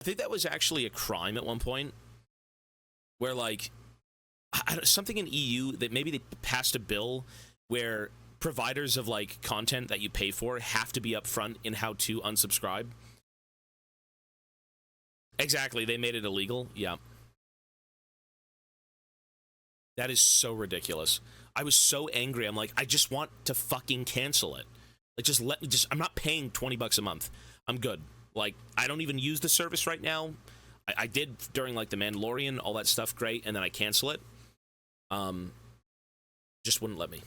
I think that was actually a crime at one point, where like something in EU that maybe they passed a bill where providers of like content that you pay for have to be upfront in how to unsubscribe. Exactly, they made it illegal. Yeah. That is so ridiculous. I was so angry. I'm like, I just want to fucking cancel it. Like, I'm not paying $20 a month. I'm good. Like, I don't even use the service right now. I did during, like, The Mandalorian, all that stuff, great, and then I cancel it. Just wouldn't let me.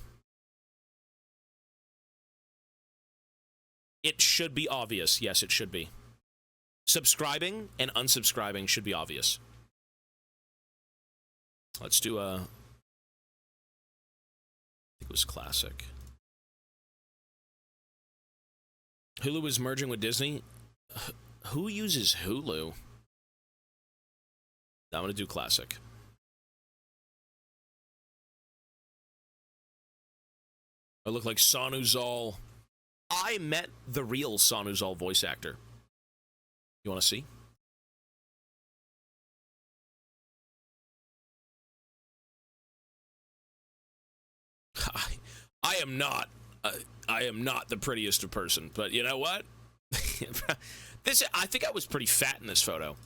It should be obvious. Yes, it should be. Subscribing and unsubscribing should be obvious. Let's do a... I think it was classic. Hulu is merging with Disney. Who uses Hulu? I'm going to do classic. I look like Sanu Zal. I met the real Sanu Zal voice actor. You want to see? I am not the prettiest of person, but you know what? I think I was pretty fat in this photo.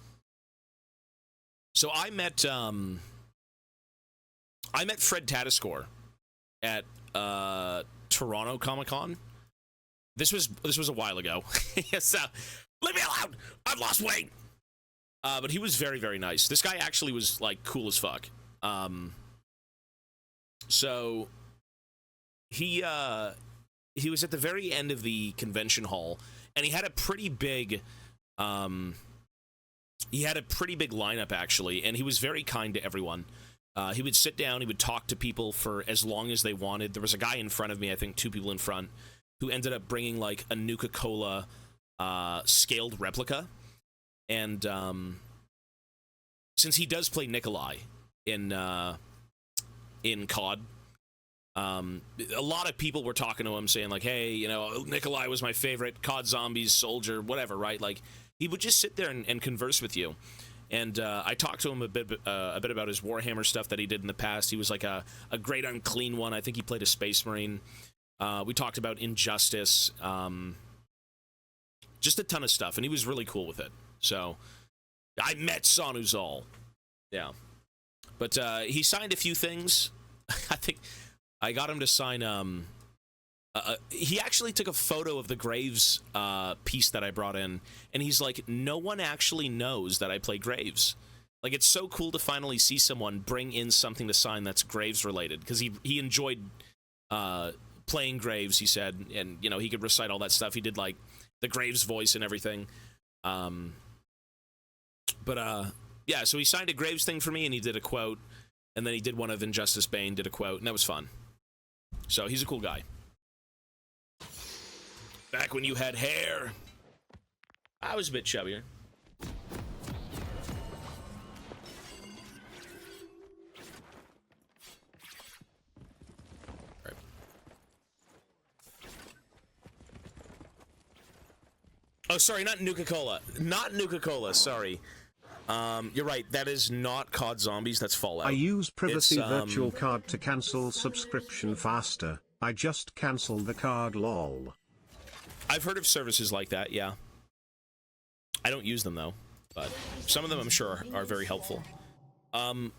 So I met Fred Tatascore at Toronto Comic-Con. This was a while ago. So leave me alone. I've lost weight. But he was very, very nice. This guy actually was like cool as fuck. So he was at the very end of the convention hall, and he had a pretty big lineup actually, and he was very kind to everyone. He would sit down, he would talk to people for as long as they wanted. There was a guy in front of me, I think 2 people in front, who ended up bringing like a Nuka-Cola scaled replica. And since he does play Nikolai in COD, a lot of people were talking to him saying like, hey, you know, Nikolai was my favorite COD Zombies soldier, whatever, right? Like, he would just sit there and converse with you. And I talked to him a bit about his Warhammer stuff that he did in the past. He was like a great unclean one. I think he played a Space Marine. We talked about Injustice. Just a ton of stuff, and he was really cool with it. So I met Sanu Zal. Yeah. But he signed a few things. I think I got him to sign... he actually took a photo of the Graves piece that I brought in, and he's like, no one actually knows that I play Graves. Like, it's so cool to finally see someone bring in something to sign that's Graves related, because he enjoyed playing Graves, he said, and, you know, he could recite all that stuff. He did, like, the Graves voice and everything. Yeah, so he signed a Graves thing for me, and he did a quote, and then he did one of Injustice Bane, did a quote, and that was fun. So he's a cool guy. Back when you had hair. I was a bit chubbier. Right. Oh, sorry, not Nuka-Cola. Not Nuka-Cola, sorry. You're right, that is not COD Zombies, that's Fallout. I use privacy virtual card to cancel subscription faster. I just cancel the card, lol. I've heard of services like that, yeah. I don't use them though, but some of them I'm sure are very helpful.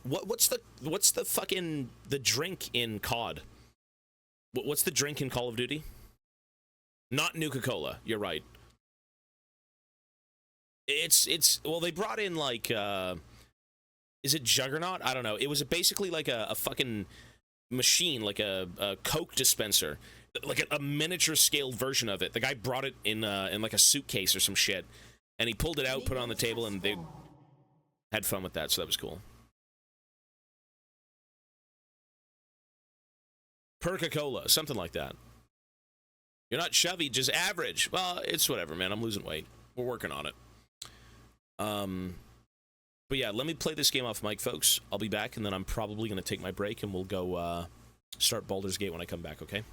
What's the fucking drink in COD? What's the drink in Call of Duty? Not Nuka-Cola, you're right. It's well, they brought in like is it Juggernaut? I don't know. It was basically like a fucking machine, like a Coke dispenser. Like a miniature scaled version of it. The guy brought it in like a suitcase or some shit, and he pulled it out, put it on the table, and they had fun with that, so that was cool. Perca-Cola, something like that. You're not chubby, just average. Well, it's whatever, man. I'm losing weight. We're working on it. But yeah, let me play this game off mic, folks. I'll be back, and then I'm probably going to take my break, and we'll go start Baldur's Gate when I come back, okay?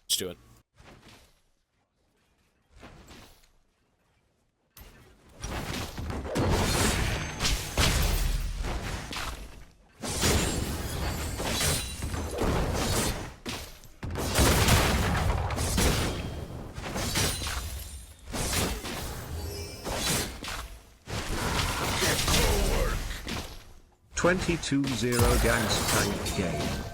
Let's do it. 22-0 Gangplank game.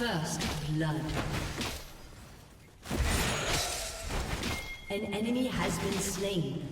First blood. An enemy has been slain.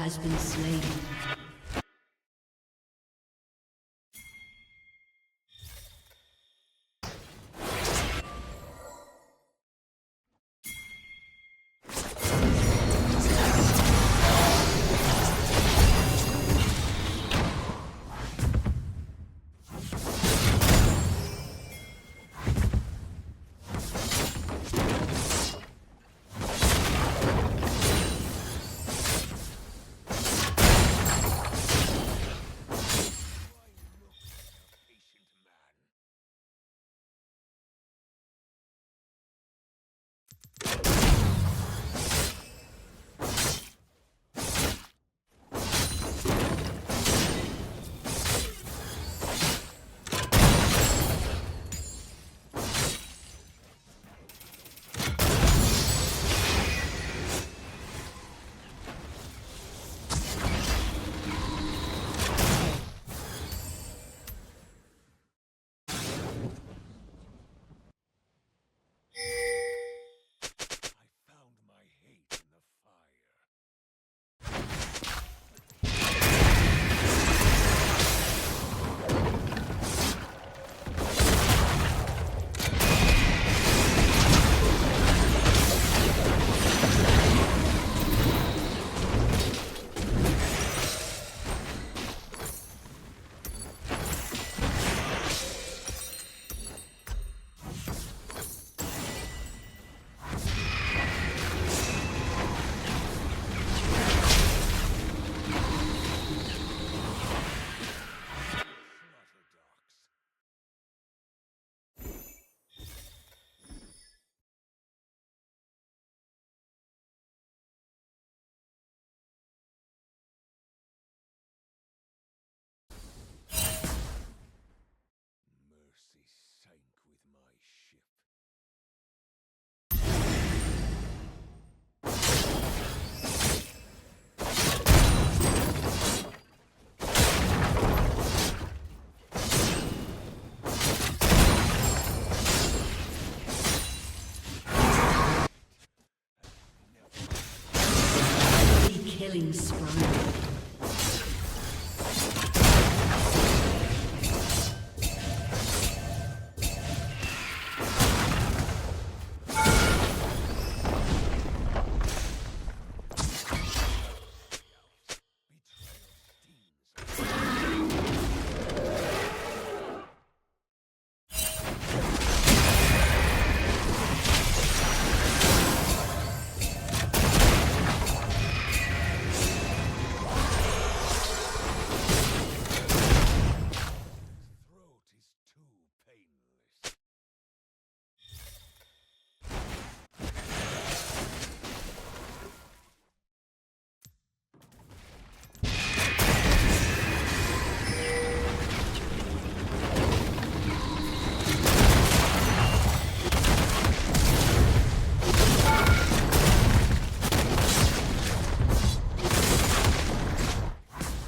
Has been slain. Killing spree.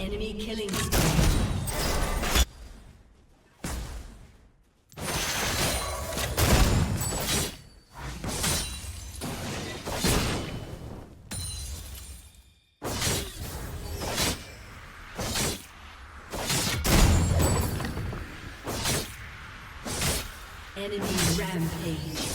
Enemy killing spree. Enemy rampage.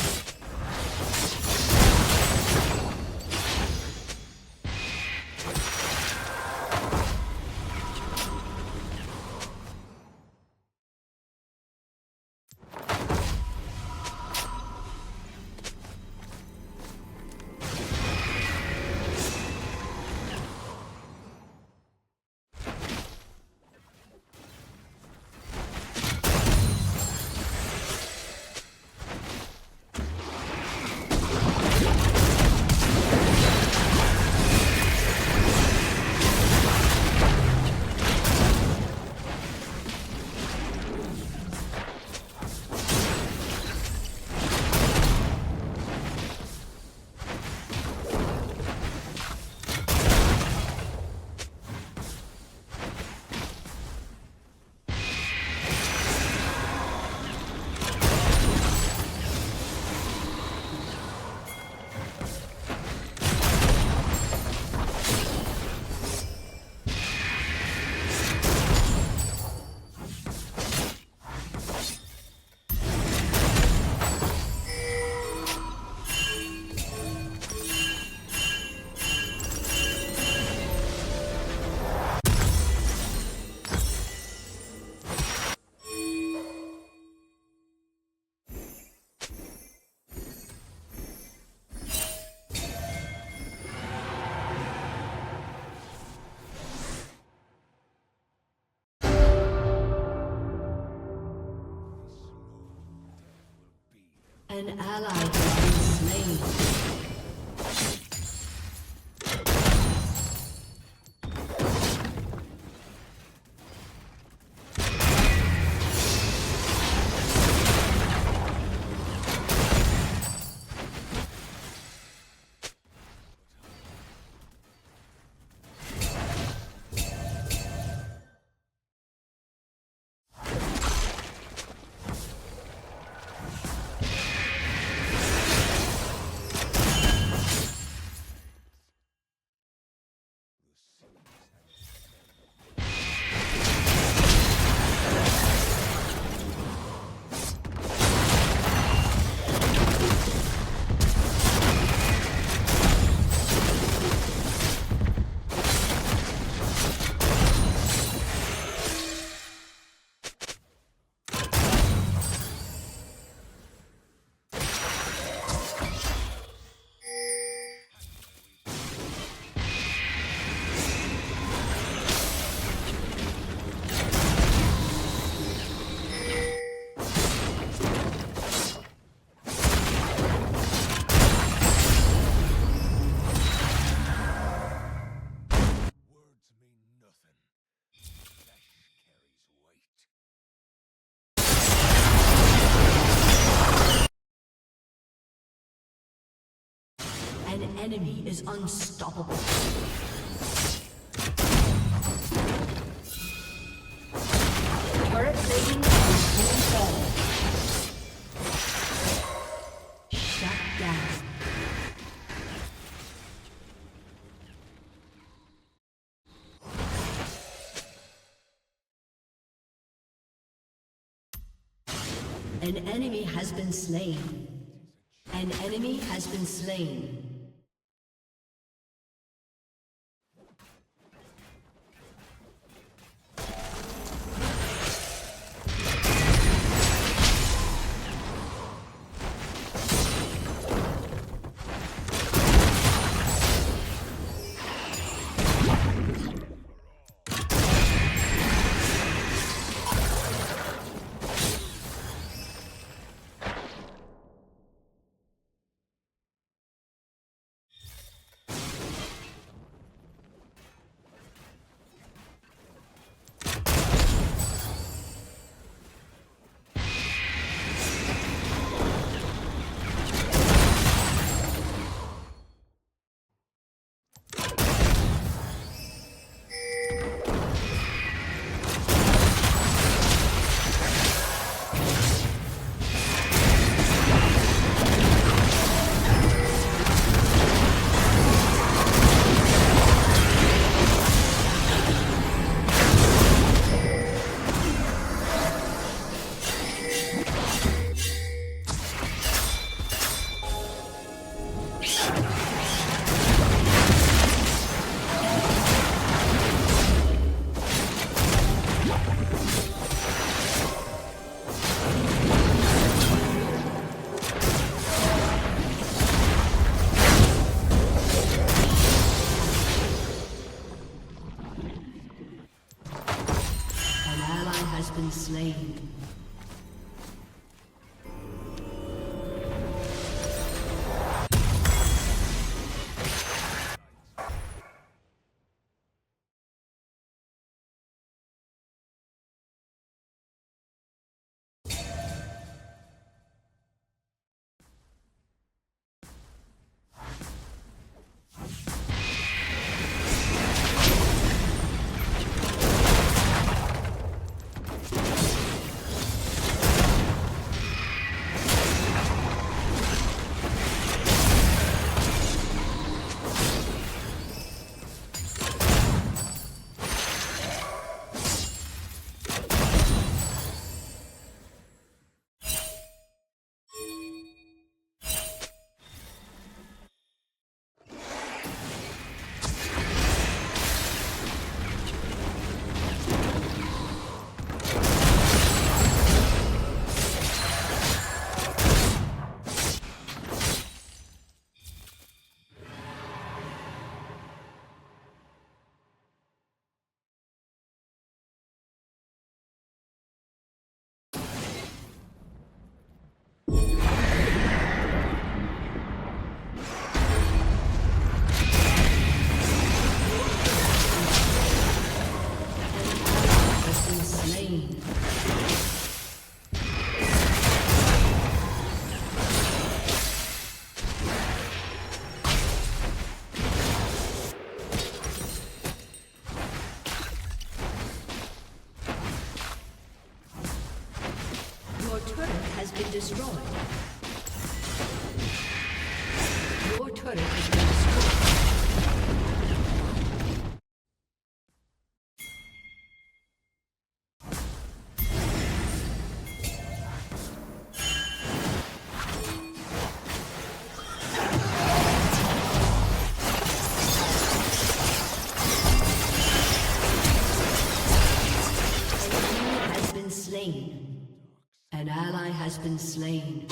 An ally has been slain. An enemy is unstoppable. Turret rating is full. Shut down. An enemy has been slain. An enemy has been slain. Been slain. Been destroyed. Your turret has been destroyed. An ally has been slain.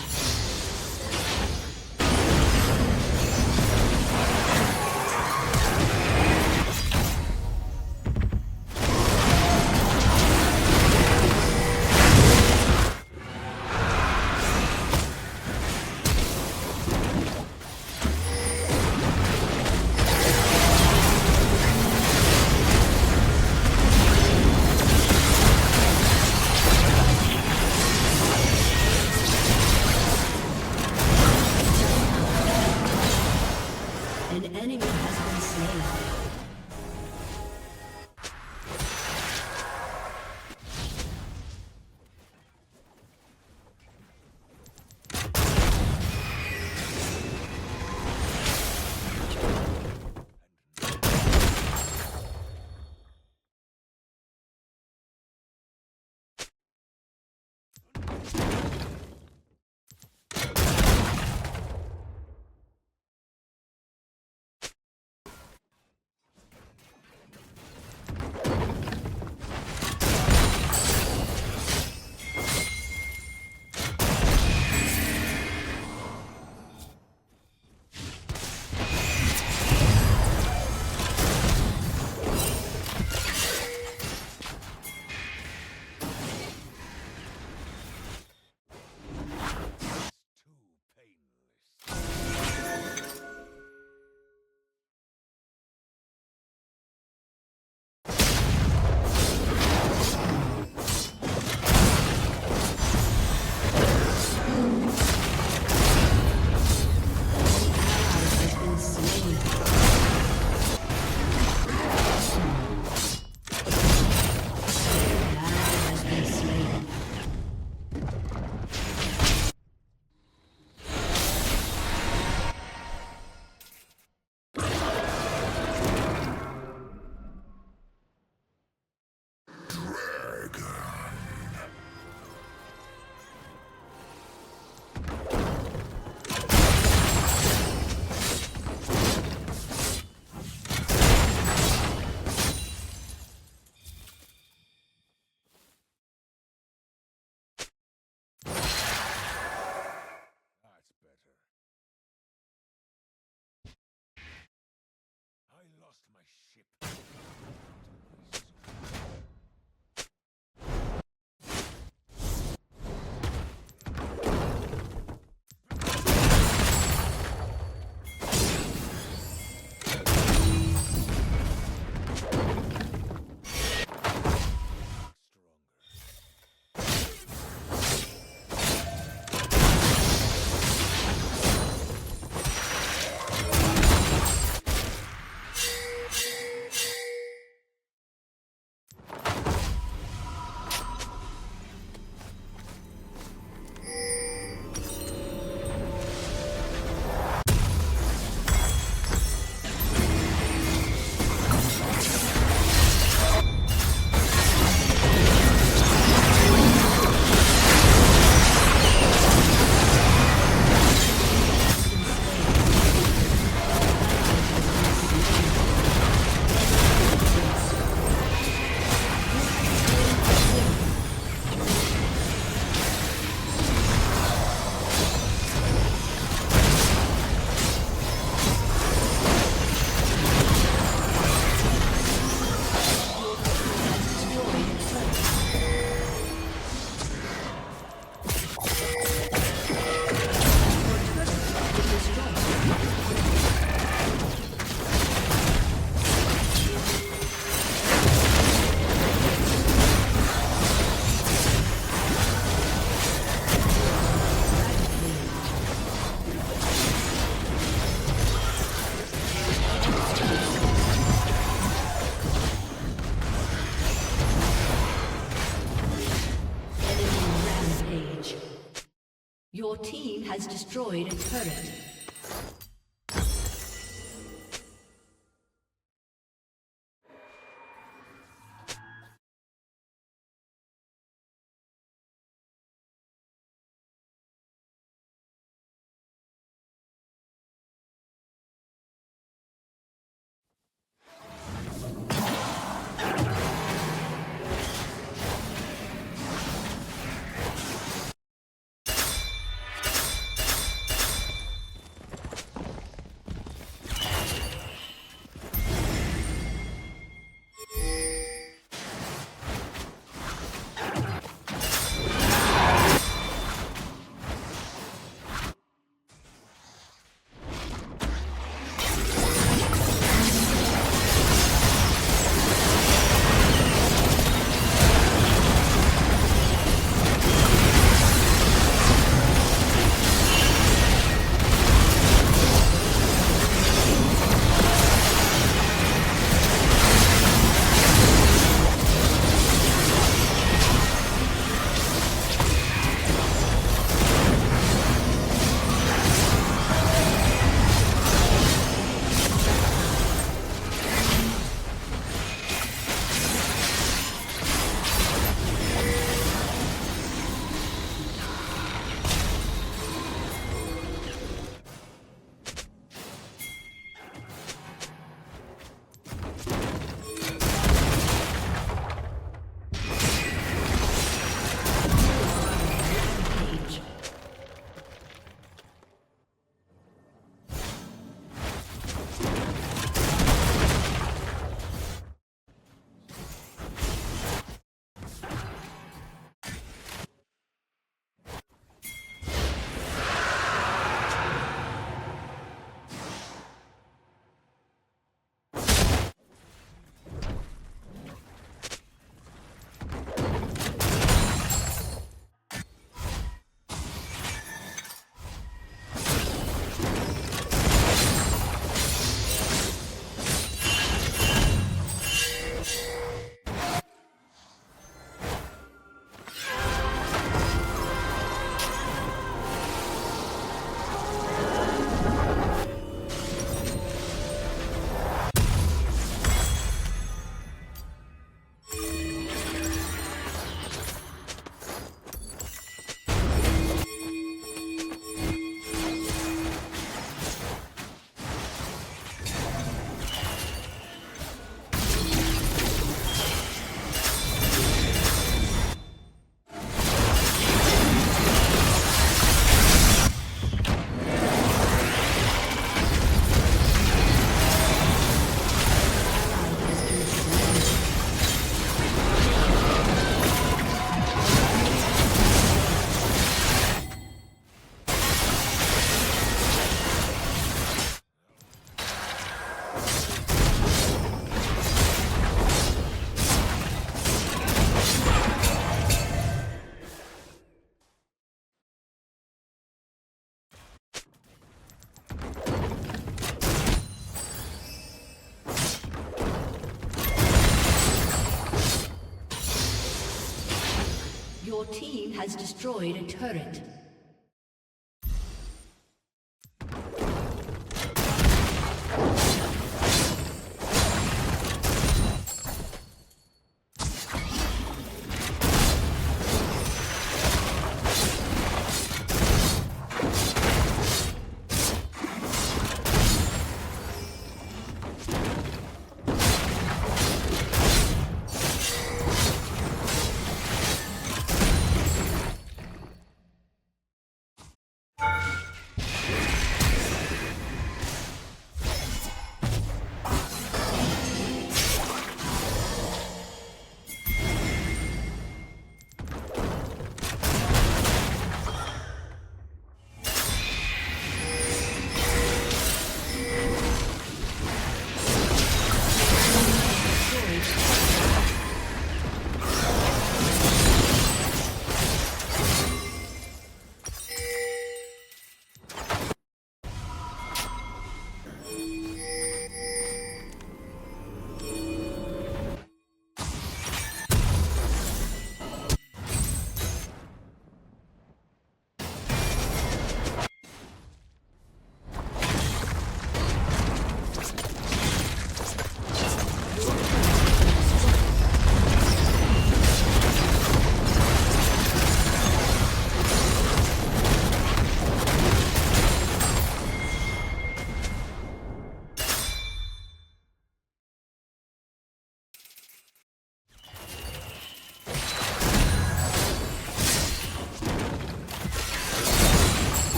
Your team has destroyed a turret. Your team has destroyed a turret.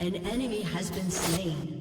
An enemy has been slain.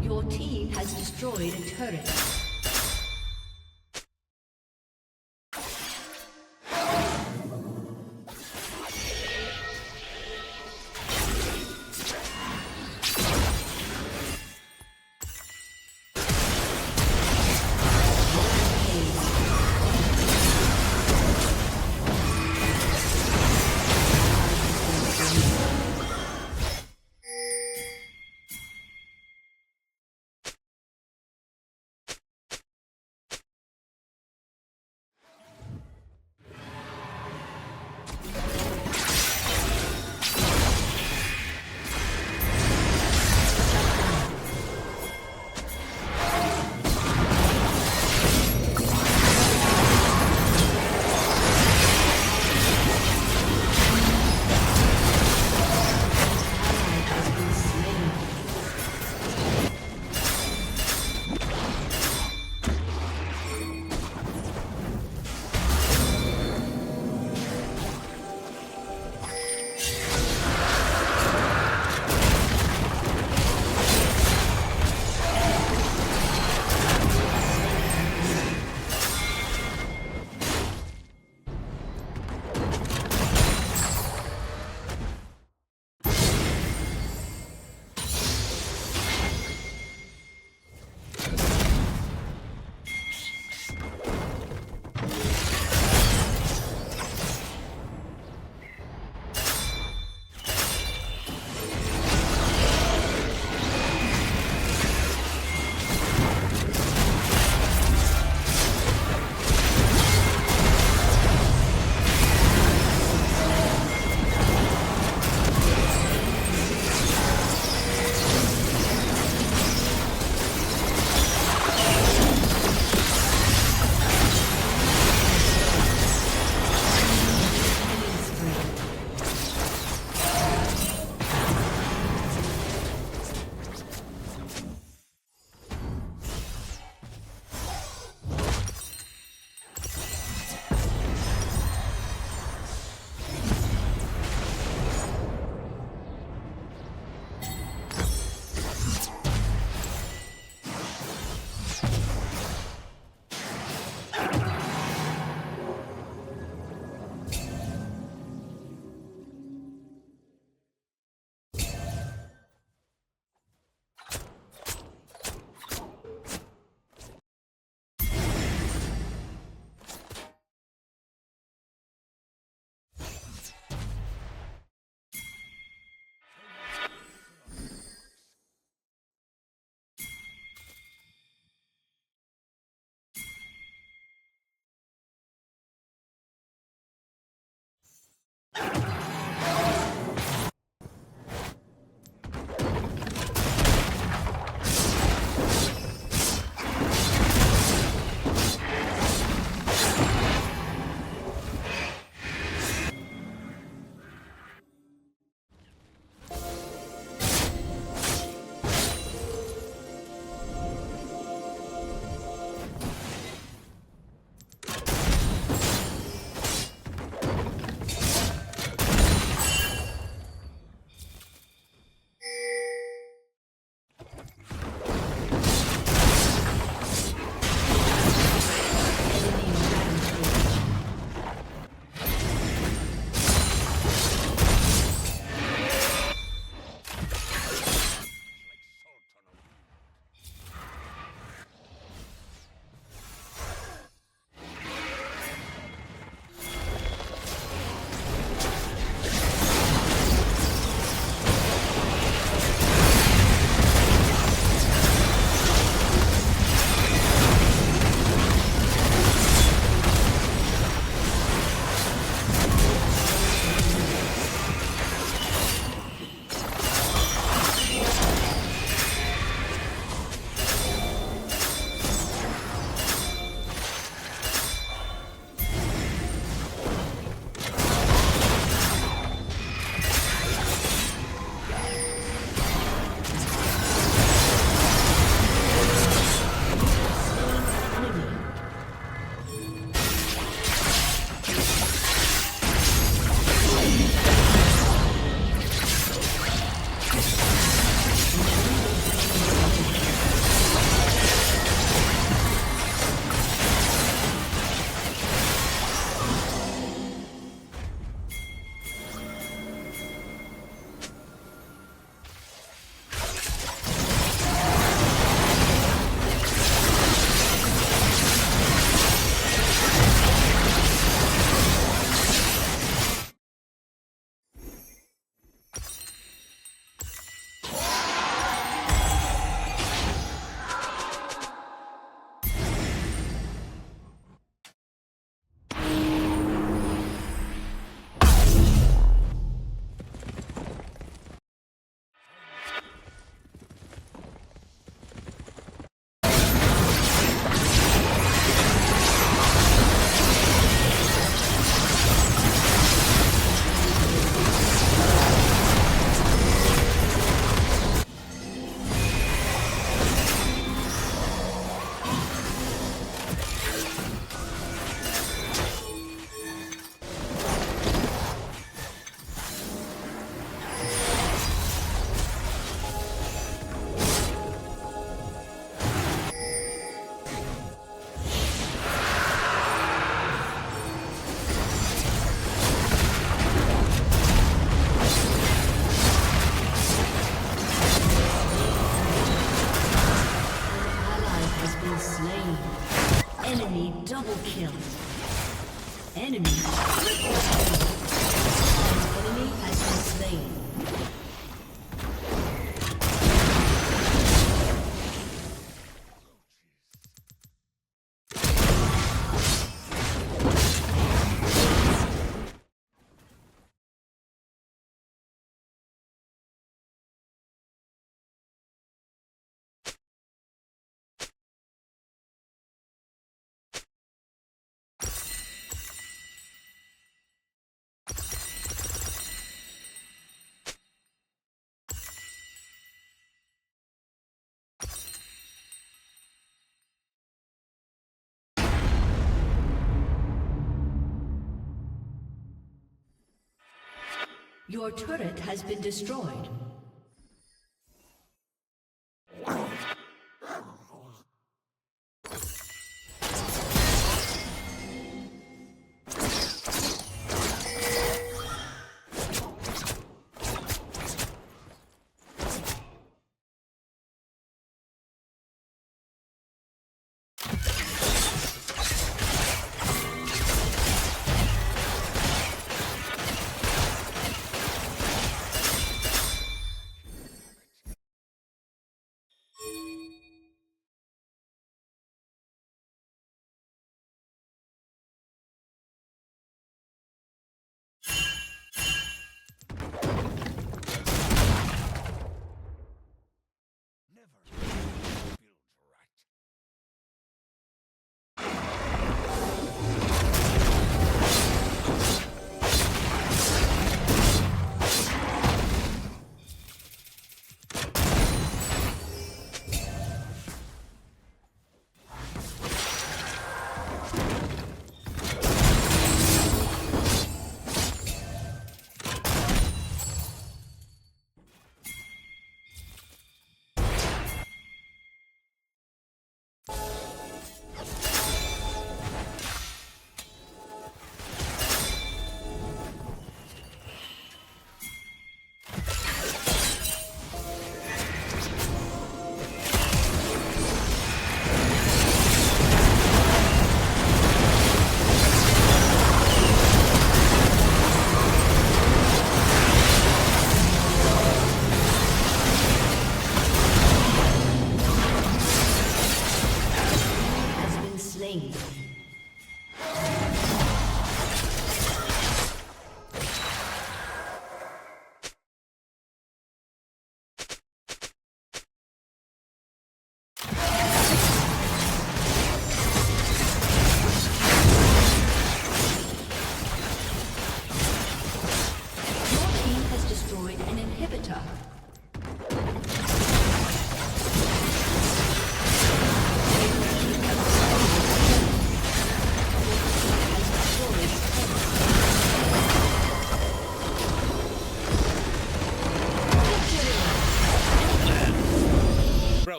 Your team has destroyed a turret. Your turret has been destroyed.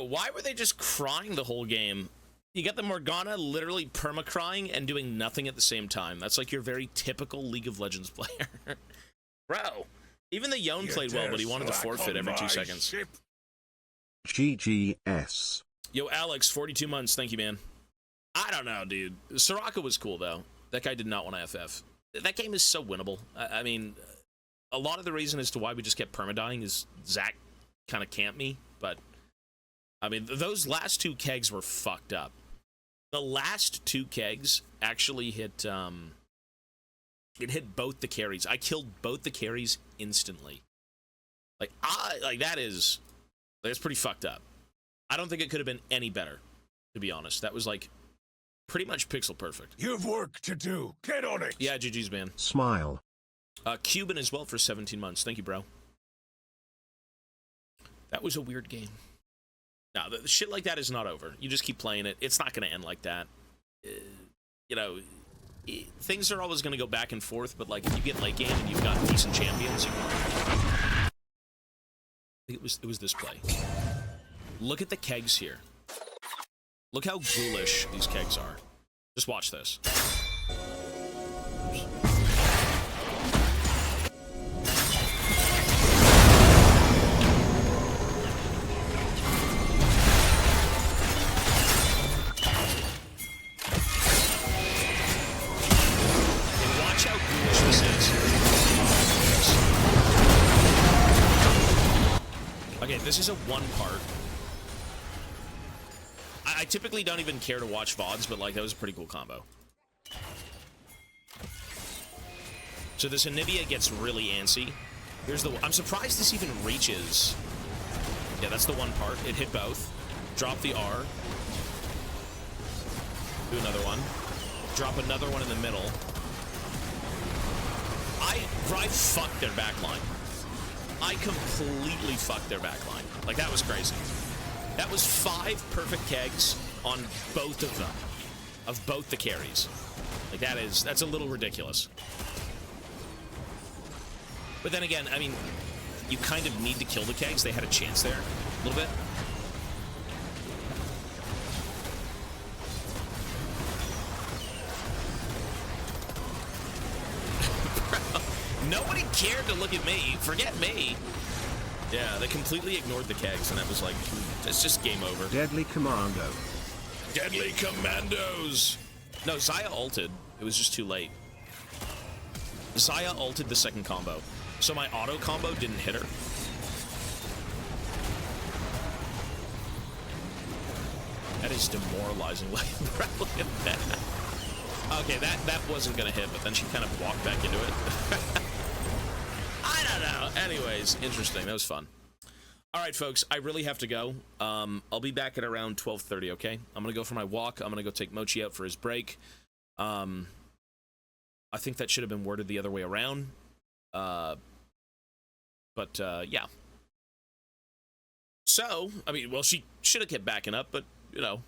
Why were they just crying the whole game? You get the Morgana literally perma-crying and doing nothing at the same time. That's like your very typical League of Legends player. Bro, even the Yone played well, but he wanted to forfeit every 2 seconds. GGS. Yo, Alex, 42 months. Thank you, man. I don't know, dude. Soraka was cool, though. That guy did not want to FF. That game is so winnable. I mean, a lot of the reason as to why we just kept permadying is Zach kind of camped me, but I mean, those last 2 kegs were fucked up. The last 2 kegs actually hit, it hit both the carries. I killed both the carries instantly. Like, that's pretty fucked up. I don't think it could have been any better, to be honest. That was, like, pretty much pixel perfect. You've work to do. Get on it. Yeah, GG's, man. Smile. Cuban as well for 17 months. Thank you, bro. That was a weird game. No, the shit like that is not over. You just keep playing it. It's not going to end like that. You know, things are always going to go back and forth, but, like, if you get late game and you've got decent champions, you I think it was this play. Look at the kegs here. Look how ghoulish these kegs are. Just watch this. Okay, this is a 1-part. I typically don't even care to watch VODs, but, like, that was a pretty cool combo. So this Anivia gets really antsy. Here's the... I'm surprised this even reaches. Yeah, that's the 1-part. It hit both. Drop the R. Do another one. Drop another one in the middle. I fucked their backline. I completely fucked their backline. Like, that was crazy. That was 5 perfect kegs on both of them. Of both the carries. Like, that's a little ridiculous. But then again, I mean, you kind of need to kill the kegs. They had a chance there, a little bit. Nobody cared to look at me. Forget me. Yeah, they completely ignored the kegs, and I was like, it's just game over. Deadly Commando. Deadly Commandos! No, Xayah ulted. It was just too late. Xayah ulted the second combo. So my auto combo didn't hit her. That is demoralizing. Look at that. Okay, that wasn't gonna hit, but then she kind of walked back into it. I don't know. Anyways, interesting. That was fun. All right, folks, I really have to go. I'll be back at around 12:30, okay? I'm gonna go for my walk. I'm gonna go take Mochi out for his break. I think that should have been worded the other way around. But yeah. So, I mean, well, she should have kept backing up, but, you know.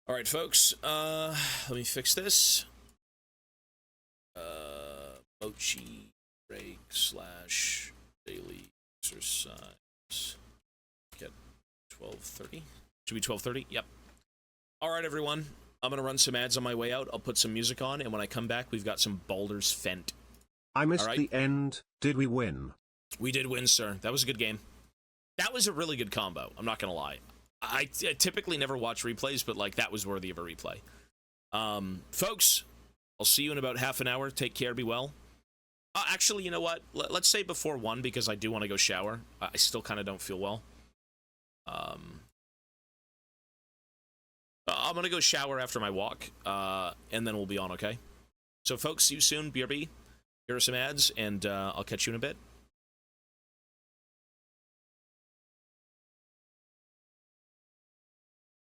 All right, folks, let me fix this. Mochi break / daily exercise. Get 12:30. Should be 12:30. Yep. All right, everyone. I'm gonna run some ads on my way out. I'll put some music on, and when I come back, we've got some Baldur's Fate. I missed the end. Did we win? We did win, sir. That was a good game. That was a really good combo. I'm not gonna lie. I typically never watch replays, but like that was worthy of a replay. Folks, I'll see you in about half an hour. Take care. Be well. Actually, you know what? Let's say before 1 because I do want to go shower. I still kind of don't feel well. I'm going to go shower after my walk, and then we'll be on, okay? So, folks, see you soon. BRB. Here are some ads, and I'll catch you in a bit.